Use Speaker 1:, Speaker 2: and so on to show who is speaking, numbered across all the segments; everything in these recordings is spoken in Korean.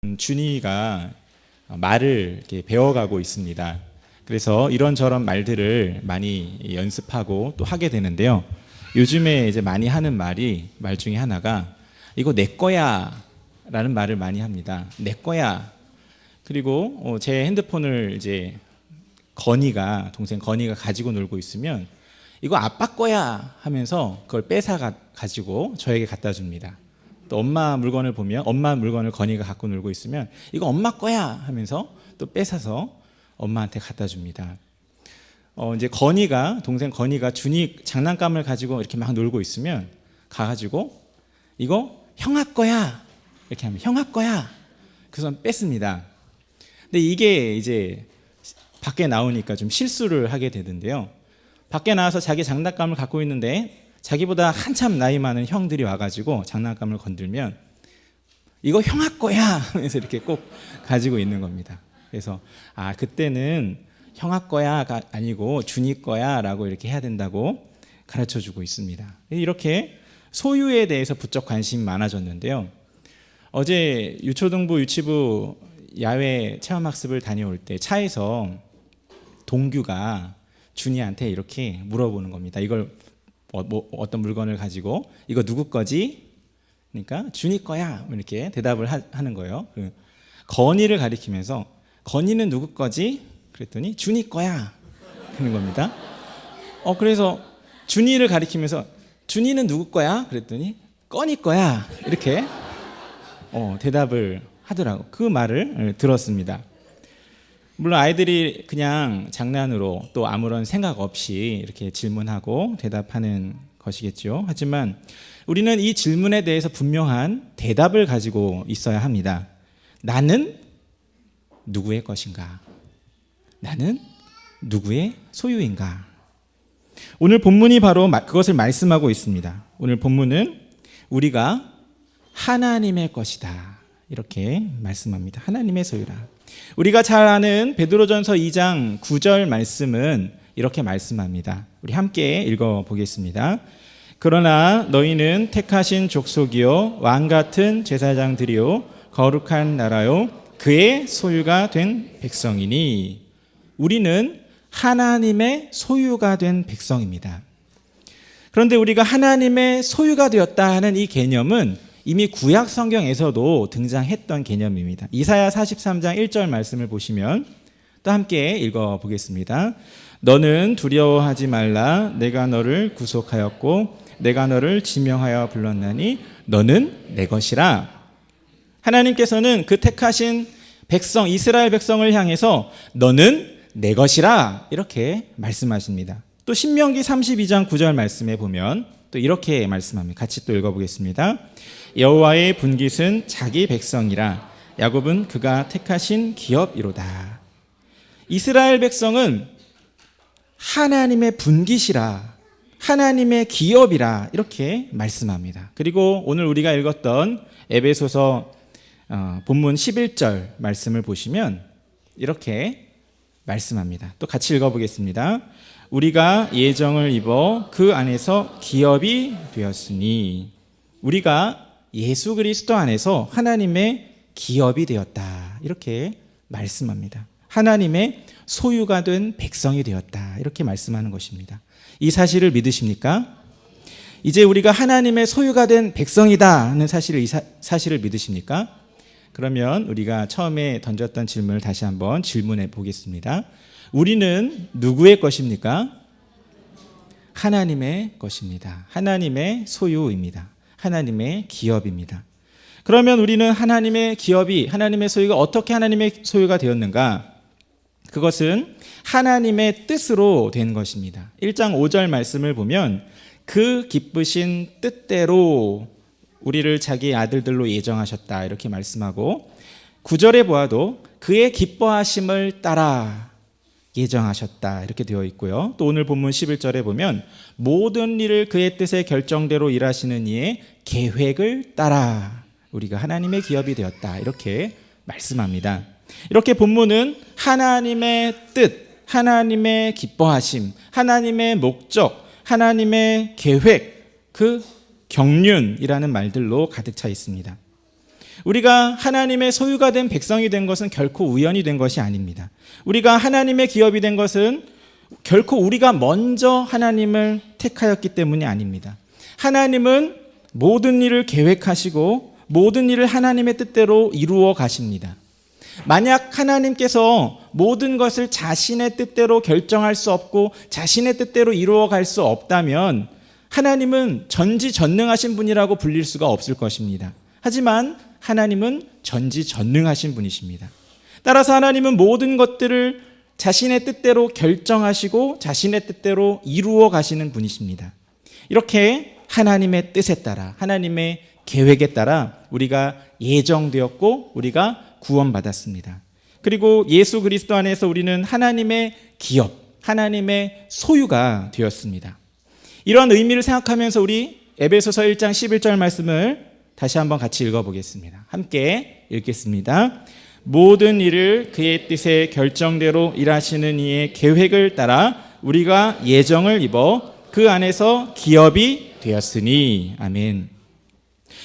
Speaker 1: 준이가 말을 이렇게 배워가고 있습니다. 그래서 이런저런 말들을 많이 연습하고 또 하게 되는데요. 요즘에 이제 많이 하는 말 중에 하나가 이거 내 거야 라는 말을 많이 합니다. 내 거야. 그리고 제 핸드폰을 이제 동생 건이가 가지고 놀고 있으면 이거 아빠 거야 하면서 그걸 뺏어 가지고 저에게 갖다 줍니다. 또 엄마 물건을 보면 엄마 물건을 건이가 갖고 놀고 있으면 이거 엄마 거야 하면서 또 뺏어서 엄마한테 갖다 줍니다. 이제 동생 건이가 준이 장난감을 가지고 이렇게 막 놀고 있으면 가가지고 이거 형아 거야 이렇게 하면 형아 거야. 그래서 뺏습니다. 근데 이게 이제 밖에 나오니까 좀 실수를 하게 되던데요. 밖에 나와서 자기 장난감을 갖고 있는데 자기보다 한참 나이 많은 형들이 와가지고 장난감을 건들면 이거 형아 거야 하면서 이렇게 꼭 가지고 있는 겁니다. 그래서 그때는 형아 거야가 아니고 준이 거야라고 이렇게 해야 된다고 가르쳐주고 있습니다. 이렇게 소유에 대해서 부쩍 관심이 많아졌는데요. 어제 유초등부 유치부 야외 체험학습을 다녀올 때 차에서 동규가 준이한테 이렇게 물어보는 겁니다. 이걸 어떤 물건을 가지고 이거 누구 거지? 그러니까 준이 거야 이렇게 대답을 하는 거예요. 건이를 가리키면서 건이는 누구 거지? 그랬더니 준이 거야 하는 겁니다. 그래서 준이를 가리키면서 준이는 누구 거야? 그랬더니 건이 거야 이렇게 대답을 하더라고. 그 말을 들었습니다. 물론 아이들이 그냥 장난으로 또 아무런 생각 없이 이렇게 질문하고 대답하는 것이겠죠. 하지만 우리는 이 질문에 대해서 분명한 대답을 가지고 있어야 합니다. 나는 누구의 것인가? 나는 누구의 소유인가? 오늘 본문이 바로 그것을 말씀하고 있습니다. 오늘 본문은 우리가 하나님의 것이다 이렇게 말씀합니다. 하나님의 소유라. 우리가 잘 아는 베드로전서 2장 9절 말씀은 이렇게 말씀합니다. 우리 함께 읽어보겠습니다. 그러나 너희는 택하신 족속이요 왕 같은 제사장들이요 거룩한 나라요 그의 소유가 된 백성이니. 우리는 하나님의 소유가 된 백성입니다. 그런데 우리가 하나님의 소유가 되었다 하는 이 개념은 이미 구약 성경에서도 등장했던 개념입니다. 이사야 43장 1절 말씀을 보시면 또 함께 읽어보겠습니다. 너는 두려워하지 말라. 내가 너를 구속하였고 내가 너를 지명하여 불렀나니 너는 내 것이라. 하나님께서는 그 택하신 백성 이스라엘 백성을 향해서 너는 내 것이라 이렇게 말씀하십니다. 또 신명기 32장 9절 말씀에 보면 또 이렇게 말씀합니다. 같이 또 읽어보겠습니다. 여호와의 분깃은 자기 백성이라 야곱은 그가 택하신 기업이로다. 이스라엘 백성은 하나님의 분깃이라 하나님의 기업이라 이렇게 말씀합니다. 그리고 오늘 우리가 읽었던 에베소서 본문 11절 말씀을 보시면 이렇게 말씀합니다. 또 같이 읽어보겠습니다. 우리가 예정을 입어 그 안에서 기업이 되었으니. 우리가 예수 그리스도 안에서 하나님의 기업이 되었다 이렇게 말씀합니다. 하나님의 소유가 된 백성이 되었다 이렇게 말씀하는 것입니다. 이 사실을 믿으십니까? 이제 우리가 하나님의 소유가 된 백성이다 하는 사실을 믿으십니까? 그러면 우리가 처음에 던졌던 질문을 다시 한번 질문해 보겠습니다. 우리는 누구의 것입니까? 하나님의 것입니다. 하나님의 소유입니다. 하나님의 기업입니다. 그러면 우리는 하나님의 기업이 하나님의 소유가 어떻게 하나님의 소유가 되었는가? 그것은 하나님의 뜻으로 된 것입니다. 1장 5절 말씀을 보면 그 기쁘신 뜻대로 우리를 자기 아들들로 예정하셨다 이렇게 말씀하고 9절에 보아도 그의 기뻐하심을 따라 예정하셨다 이렇게 되어 있고요. 또 오늘 본문 11절에 보면 모든 일을 그의 뜻의 결정대로 일하시는 이의 계획을 따라 우리가 하나님의 기업이 되었다 이렇게 말씀합니다. 이렇게 본문은 하나님의 뜻, 하나님의 기뻐하심, 하나님의 목적, 하나님의 계획, 그 경륜이라는 말들로 가득 차 있습니다. 우리가 하나님의 소유가 된 백성이 된 것은 결코 우연히 된 것이 아닙니다. 우리가 하나님의 기업이 된 것은 결코 우리가 먼저 하나님을 택하였기 때문이 아닙니다. 하나님은 모든 일을 계획하시고 모든 일을 하나님의 뜻대로 이루어 가십니다. 만약 하나님께서 모든 것을 자신의 뜻대로 결정할 수 없고 자신의 뜻대로 이루어 갈 수 없다면 하나님은 전지전능하신 분이라고 불릴 수가 없을 것입니다. 하지만 하나님은 전지전능하신 분이십니다. 따라서 하나님은 모든 것들을 자신의 뜻대로 결정하시고 자신의 뜻대로 이루어 가시는 분이십니다. 이렇게 하나님의 뜻에 따라 하나님의 계획에 따라 우리가 예정되었고 우리가 구원받았습니다. 그리고 예수 그리스도 안에서 우리는 하나님의 기업, 하나님의 소유가 되었습니다. 이런 의미를 생각하면서 우리 에베소서 1장 11절 말씀을 다시 한번 같이 읽어보겠습니다. 함께 읽겠습니다. 모든 일을 그의 뜻의 결정대로 일하시는 이의 계획을 따라 우리가 예정을 입어 그 안에서 기업이 되었으니. 아멘.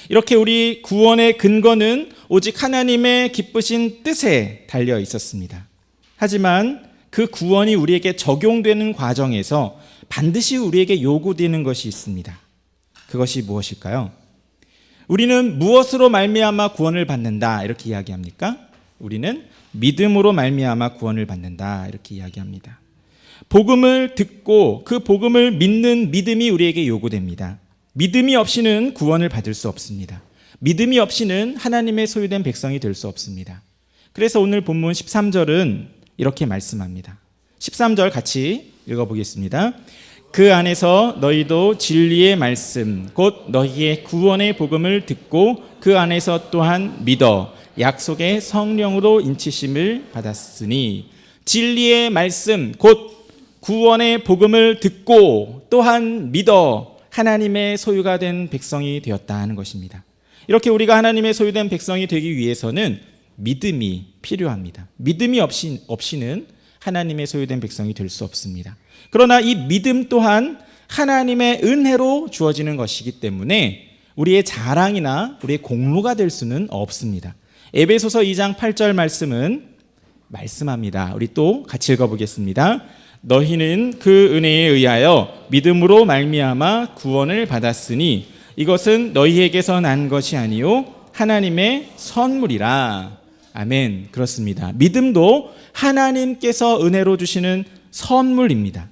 Speaker 1: 이렇게 우리 구원의 근거는 오직 하나님의 기쁘신 뜻에 달려 있었습니다. 하지만 그 구원이 우리에게 적용되는 과정에서 반드시 우리에게 요구되는 것이 있습니다. 그것이 무엇일까요? 우리는 무엇으로 말미암아 구원을 받는다 이렇게 이야기합니까? 우리는 믿음으로 말미암아 구원을 받는다 이렇게 이야기합니다. 복음을 듣고 그 복음을 믿는 믿음이 우리에게 요구됩니다. 믿음이 없이는 구원을 받을 수 없습니다. 믿음이 없이는 하나님의 소유된 백성이 될 수 없습니다. 그래서 오늘 본문 13절은 이렇게 말씀합니다. 13절 같이 읽어보겠습니다. 그 안에서 너희도 진리의 말씀 곧 너희의 구원의 복음을 듣고 그 안에서 또한 믿어 약속의 성령으로 인치심을 받았으니. 진리의 말씀 곧 구원의 복음을 듣고 또한 믿어 하나님의 소유가 된 백성이 되었다 하는 것입니다. 이렇게 우리가 하나님의 소유된 백성이 되기 위해서는 믿음이 필요합니다. 믿음이 없이는 하나님의 소유된 백성이 될 수 없습니다. 그러나 이 믿음 또한 하나님의 은혜로 주어지는 것이기 때문에 우리의 자랑이나 우리의 공로가 될 수는 없습니다. 에베소서 2장 8절 말씀은 말씀합니다. 우리 또 같이 읽어보겠습니다. 너희는 그 은혜에 의하여 믿음으로 말미암아 구원을 받았으니 이것은 너희에게서 난 것이 아니요 하나님의 선물이라. 아멘. 그렇습니다. 믿음도 하나님께서 은혜로 주시는 선물입니다.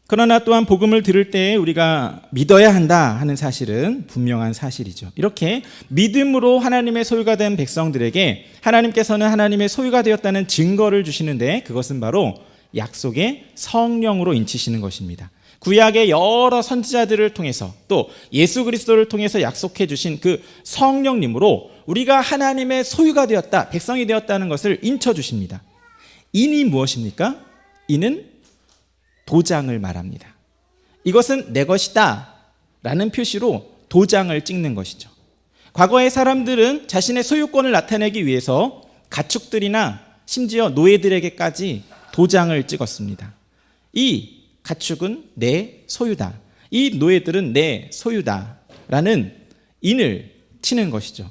Speaker 1: 그러나 또한 복음을 들을 때 우리가 믿어야 한다 하는 사실은 분명한 사실이죠. 이렇게 믿음으로 하나님의 소유가 된 백성들에게 하나님께서는 하나님의 소유가 되었다는 증거를 주시는데 그것은 바로 약속의 성령으로 인치시는 것입니다. 구약의 여러 선지자들을 통해서 또 예수 그리스도를 통해서 약속해 주신 그 성령님으로 우리가 하나님의 소유가 되었다, 백성이 되었다는 것을 인쳐 주십니다. 인이 무엇입니까? 인은 도장을 말합니다. 이것은 내 것이다 라는 표시로 도장을 찍는 것이죠. 과거의 사람들은 자신의 소유권을 나타내기 위해서 가축들이나 심지어 노예들에게까지 도장을 찍었습니다. 이 가축은 내 소유다, 이 노예들은 내 소유다 라는 인을 치는 것이죠.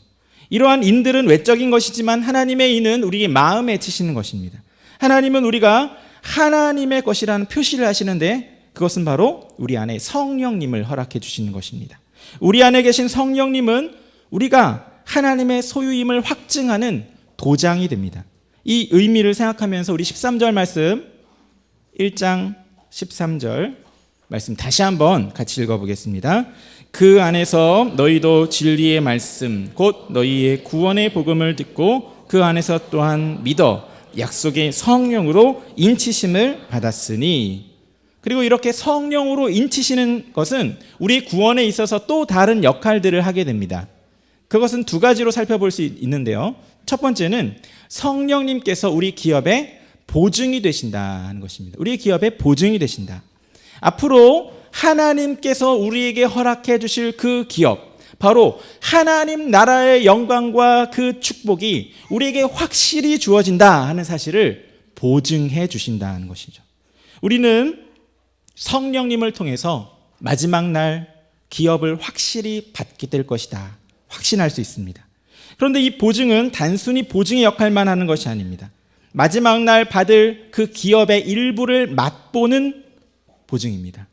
Speaker 1: 이러한 인들은 외적인 것이지만 하나님의 인은 우리의 마음에 치시는 것입니다. 하나님은 우리가 하나님의 것이라는 표시를 하시는데 그것은 바로 우리 안에 성령님을 허락해 주시는 것입니다. 우리 안에 계신 성령님은 우리가 하나님의 소유임을 확증하는 도장이 됩니다. 이 의미를 생각하면서 우리 13절 말씀 1장 13절 말씀 다시 한번 같이 읽어보겠습니다. 그 안에서 너희도 진리의 말씀 곧 너희의 구원의 복음을 듣고 그 안에서 또한 믿어 약속의 성령으로 인치심을 받았으니. 그리고 이렇게 성령으로 인치시는 것은 우리 구원에 있어서 또 다른 역할들을 하게 됩니다. 그것은 두 가지로 살펴볼 수 있는데요. 첫 번째는 성령님께서 우리 기업의 보증이 되신다는 것입니다. 우리 기업의 보증이 되신다. 앞으로 하나님께서 우리에게 허락해 주실 그 기업, 바로 하나님 나라의 영광과 그 축복이 우리에게 확실히 주어진다 하는 사실을 보증해 주신다는 것이죠. 우리는 성령님을 통해서 마지막 날 기업을 확실히 받게 될 것이다 확신할 수 있습니다. 그런데 이 보증은 단순히 보증의 역할만 하는 것이 아닙니다. 마지막 날 받을 그 기업의 일부를 맛보는 보증입니다.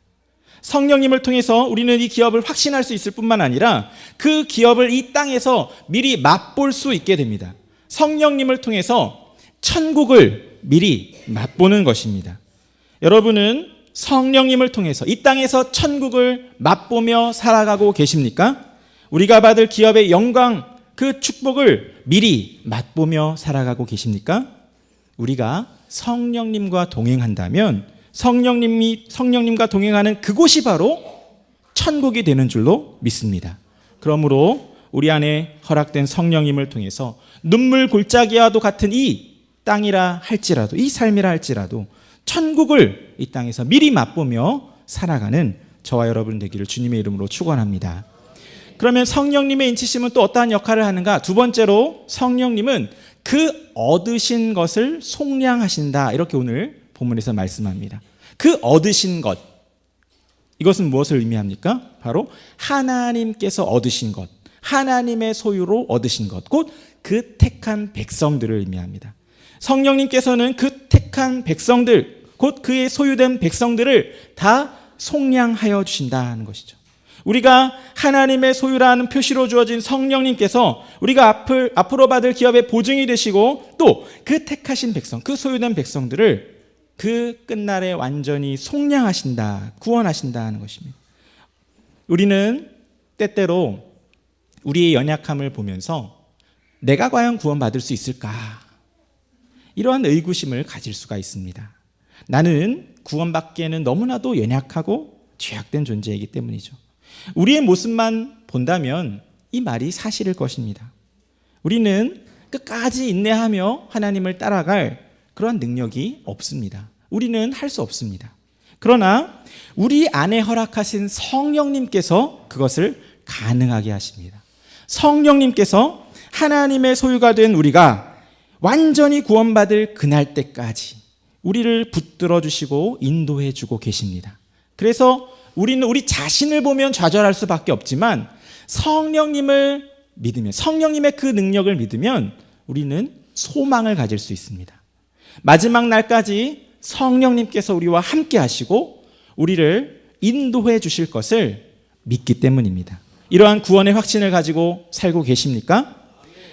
Speaker 1: 성령님을 통해서 우리는 이 기업을 확신할 수 있을 뿐만 아니라 그 기업을 이 땅에서 미리 맛볼 수 있게 됩니다. 성령님을 통해서 천국을 미리 맛보는 것입니다. 여러분은 성령님을 통해서 이 땅에서 천국을 맛보며 살아가고 계십니까? 우리가 받을 기업의 영광, 그 축복을 미리 맛보며 살아가고 계십니까? 우리가 성령님과 동행한다면 성령님과 동행하는 그곳이 바로 천국이 되는 줄로 믿습니다. 그러므로 우리 안에 허락된 성령님을 통해서 눈물 골짜기와도 같은 이 땅이라 할지라도, 이 삶이라 할지라도 천국을 이 땅에서 미리 맛보며 살아가는 저와 여러분 되기를 주님의 이름으로 축원합니다. 그러면 성령님의 인치심은 또 어떠한 역할을 하는가? 두 번째로 성령님은 그 얻으신 것을 속량하신다. 이렇게 오늘 본문에서 말씀합니다. 그 얻으신 것, 이것은 무엇을 의미합니까? 바로 하나님께서 얻으신 것, 하나님의 소유로 얻으신 것, 곧 그 택한 백성들을 의미합니다. 성령님께서는 그 택한 백성들, 곧 그의 소유된 백성들을 다 속량하여 주신다는 것이죠. 우리가 하나님의 소유라는 표시로 주어진 성령님께서 우리가 앞으로 받을 기업의 보증이 되시고 또 그 택하신 백성, 그 소유된 백성들을 그 끝날에 완전히 속량하신다, 구원하신다는 것입니다. 우리는 때때로 우리의 연약함을 보면서 내가 과연 구원받을 수 있을까? 이러한 의구심을 가질 수가 있습니다. 나는 구원받기에는 너무나도 연약하고 죄악된 존재이기 때문이죠. 우리의 모습만 본다면 이 말이 사실일 것입니다. 우리는 끝까지 인내하며 하나님을 따라갈 그러한 능력이 없습니다. 우리는 할 수 없습니다. 그러나 우리 안에 허락하신 성령님께서 그것을 가능하게 하십니다. 성령님께서 하나님의 소유가 된 우리가 완전히 구원받을 그날 때까지 우리를 붙들어 주시고 인도해 주고 계십니다. 그래서 우리는 우리 자신을 보면 좌절할 수밖에 없지만 성령님을 믿으면, 성령님의 그 능력을 믿으면 우리는 소망을 가질 수 있습니다. 마지막 날까지 성령님께서 우리와 함께 하시고 우리를 인도해 주실 것을 믿기 때문입니다. 이러한 구원의 확신을 가지고 살고 계십니까?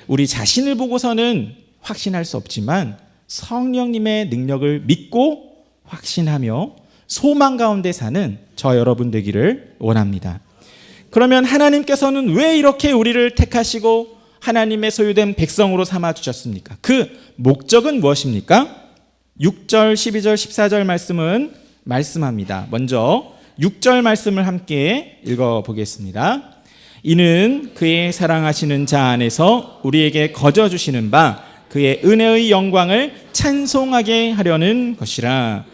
Speaker 1: 우리 자신을 보고서는 확신할 수 없지만 성령님의 능력을 믿고 확신하며 소망 가운데 사는 저 여러분 되기를 원합니다. 그러면 하나님께서는 왜 이렇게 우리를 택하시고 하나님의 소유된 백성으로 삼아 주셨습니까? 그 목적은 무엇입니까? 6절, 12절, 14절 말씀은 말씀합니다. 먼저 6절 말씀을 함께 읽어보겠습니다. 이는 그의 사랑하시는 자 안에서 우리에게 거저 주시는 바 그의 은혜의 영광을 찬송하게 하려는 것이라.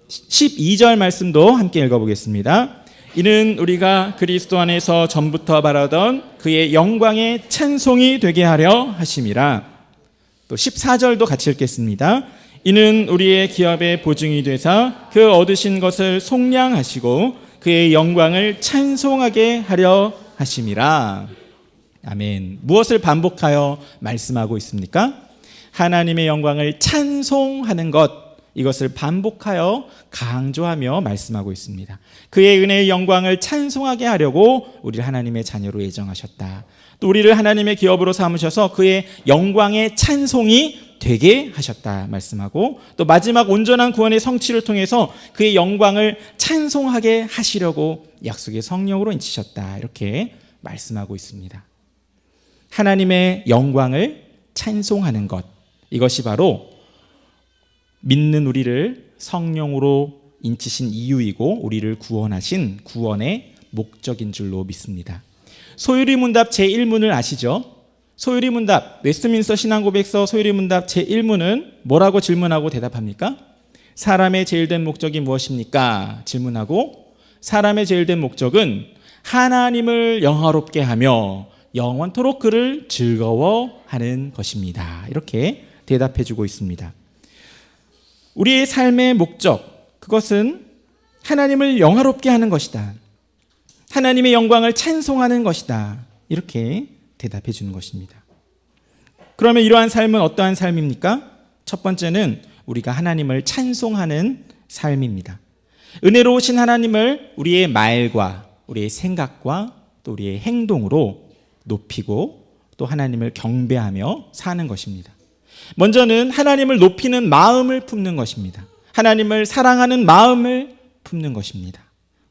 Speaker 1: 12절 말씀도 함께 읽어보겠습니다. 이는 우리가 그리스도 안에서 전부터 바라던 그의 영광의 찬송이 되게 하려 하심이라. 또 14절도 같이 읽겠습니다. 이는 우리의 기업의 보증이 되사 그 얻으신 것을 속량하시고 그의 영광을 찬송하게 하려 하심이라. 아멘. 무엇을 반복하여 말씀하고 있습니까? 하나님의 영광을 찬송하는 것, 이것을 반복하여 강조하며 말씀하고 있습니다. 그의 은혜의 영광을 찬송하게 하려고 우리를 하나님의 자녀로 예정하셨다. 또 우리를 하나님의 기업으로 삼으셔서 그의 영광의 찬송이 되게 하셨다 말씀하고, 또 마지막 온전한 구원의 성취를 통해서 그의 영광을 찬송하게 하시려고 약속의 성령으로 인치셨다, 이렇게 말씀하고 있습니다. 하나님의 영광을 찬송하는 것, 이것이 바로 믿는 우리를 성령으로 인치신 이유이고 우리를 구원하신 구원의 목적인 줄로 믿습니다. 소유리 문답 제1문을 아시죠? 소유리 문답, 웨스트민스터 신앙고백서 소유리 문답 제1문은 뭐라고 질문하고 대답합니까? 사람의 제일 된 목적이 무엇입니까? 질문하고, 사람의 제일 된 목적은 하나님을 영화롭게 하며 영원토록 그를 즐거워하는 것입니다. 이렇게 대답해 주고 있습니다. 우리의 삶의 목적, 그것은 하나님을 영화롭게 하는 것이다. 하나님의 영광을 찬송하는 것이다. 이렇게 대답해 주는 것입니다. 그러면 이러한 삶은 어떠한 삶입니까? 첫 번째는 우리가 하나님을 찬송하는 삶입니다. 은혜로우신 하나님을 우리의 말과 우리의 생각과 또 우리의 행동으로 높이고 또 하나님을 경배하며 사는 것입니다. 먼저는 하나님을 높이는 마음을 품는 것입니다. 하나님을 사랑하는 마음을 품는 것입니다.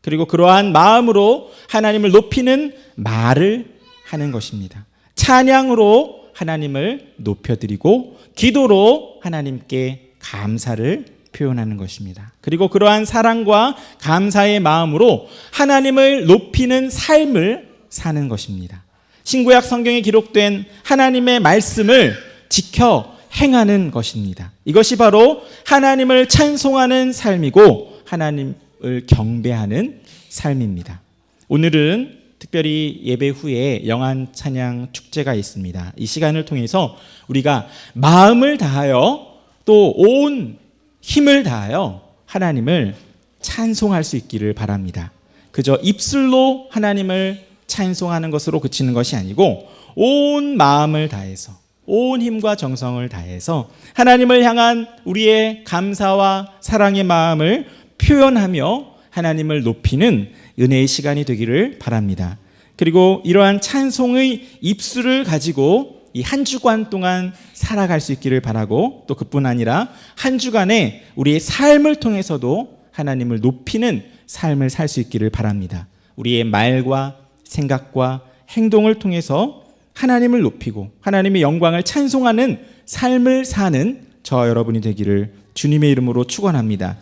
Speaker 1: 그리고 그러한 마음으로 하나님을 높이는 말을 하는 것입니다. 찬양으로 하나님을 높여드리고 기도로 하나님께 감사를 표현하는 것입니다. 그리고 그러한 사랑과 감사의 마음으로 하나님을 높이는 삶을 사는 것입니다. 신구약 성경에 기록된 하나님의 말씀을 지켜 행하는 것입니다. 이것이 바로 하나님을 찬송하는 삶이고 하나님을 경배하는 삶입니다. 오늘은 특별히 예배 후에 영안 찬양 축제가 있습니다. 이 시간을 통해서 우리가 마음을 다하여 또 온 힘을 다하여 하나님을 찬송할 수 있기를 바랍니다. 그저 입술로 하나님을 찬송하는 것으로 그치는 것이 아니고 온 마음을 다해서 온 힘과 정성을 다해서 하나님을 향한 우리의 감사와 사랑의 마음을 표현하며 하나님을 높이는 은혜의 시간이 되기를 바랍니다. 그리고 이러한 찬송의 입술을 가지고 이 한 주간 동안 살아갈 수 있기를 바라고 또 그뿐 아니라 한 주간에 우리의 삶을 통해서도 하나님을 높이는 삶을 살 수 있기를 바랍니다. 우리의 말과 생각과 행동을 통해서 하나님을 높이고 하나님의 영광을 찬송하는 삶을 사는 저와 여러분이 되기를 주님의 이름으로 축원합니다.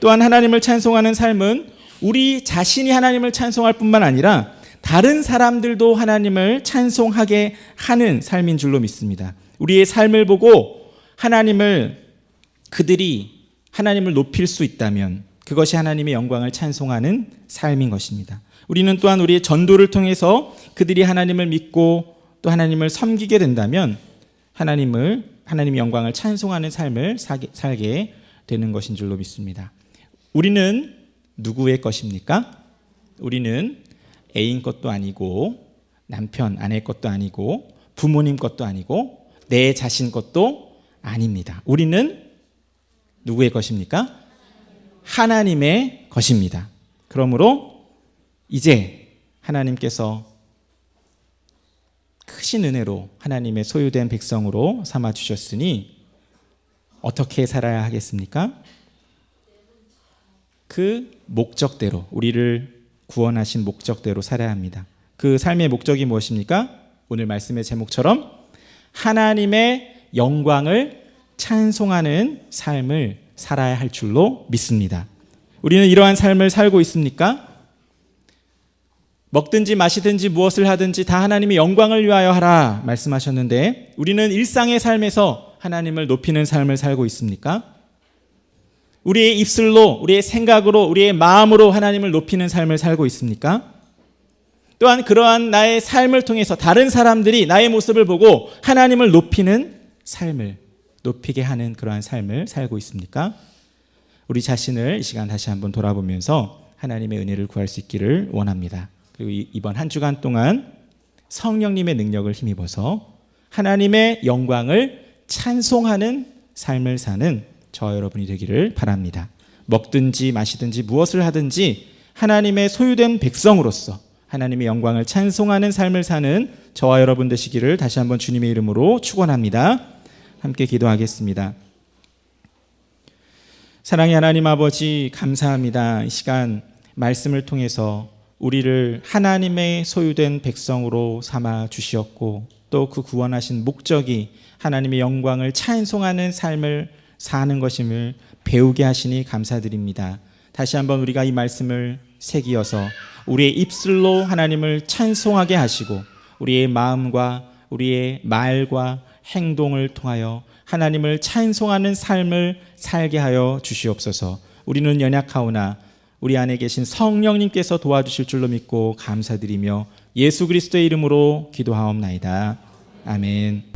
Speaker 1: 또한 하나님을 찬송하는 삶은 우리 자신이 하나님을 찬송할 뿐만 아니라 다른 사람들도 하나님을 찬송하게 하는 삶인 줄로 믿습니다. 우리의 삶을 보고 그들이 하나님을 높일 수 있다면 그것이 하나님의 영광을 찬송하는 삶인 것입니다. 우리는 또한 우리의 전도를 통해서 그들이 하나님을 믿고 또 하나님을 섬기게 된다면 하나님의 영광을 찬송하는 삶을 살게 되는 것인 줄로 믿습니다. 우리는 누구의 것입니까? 우리는 애인 것도 아니고 남편, 아내 것도 아니고 부모님 것도 아니고 내 자신 것도 아닙니다. 우리는 누구의 것입니까? 하나님의 것입니다. 그러므로 이제 하나님께서 크신 은혜로 하나님의 소유된 백성으로 삼아주셨으니 어떻게 살아야 하겠습니까? 그 목적대로 우리를 구원하신 목적대로 살아야 합니다. 그 삶의 목적이 무엇입니까? 오늘 말씀의 제목처럼 하나님의 영광을 찬송하는 삶을 살아야 할 줄로 믿습니다. 우리는 이러한 삶을 살고 있습니까? 먹든지 마시든지 무엇을 하든지 다 하나님의 영광을 위하여 하라 말씀하셨는데 우리는 일상의 삶에서 하나님을 높이는 삶을 살고 있습니까? 우리의 입술로, 우리의 생각으로, 우리의 마음으로 하나님을 높이는 삶을 살고 있습니까? 또한 그러한 나의 삶을 통해서 다른 사람들이 나의 모습을 보고 하나님을 높이는 삶을, 높이게 하는 그러한 삶을 살고 있습니까? 우리 자신을 이 시간 다시 한번 돌아보면서 하나님의 은혜를 구할 수 있기를 원합니다. 그리고 이번 한 주간 동안 성령님의 능력을 힘입어서 하나님의 영광을 찬송하는 삶을 사는 저와 여러분이 되기를 바랍니다. 먹든지 마시든지 무엇을 하든지 하나님의 소유된 백성으로서 하나님의 영광을 찬송하는 삶을 사는 저와 여러분 되시기를 다시 한번 주님의 이름으로 축원합니다. 함께 기도하겠습니다. 사랑의 하나님 아버지 감사합니다. 이 시간 말씀을 통해서 우리를 하나님의 소유된 백성으로 삼아 주시었고 또 그 구원하신 목적이 하나님의 영광을 찬송하는 삶을 사는 것임을 배우게 하시니 감사드립니다. 다시 한번 우리가 이 말씀을 새기어서 우리의 입술로 하나님을 찬송하게 하시고 우리의 마음과 우리의 말과 행동을 통하여 하나님을 찬송하는 삶을 살게 하여 주시옵소서. 우리는 연약하오나 우리 안에 계신 성령님께서 도와주실 줄로 믿고 감사드리며 예수 그리스도의 이름으로 기도하옵나이다. 아멘.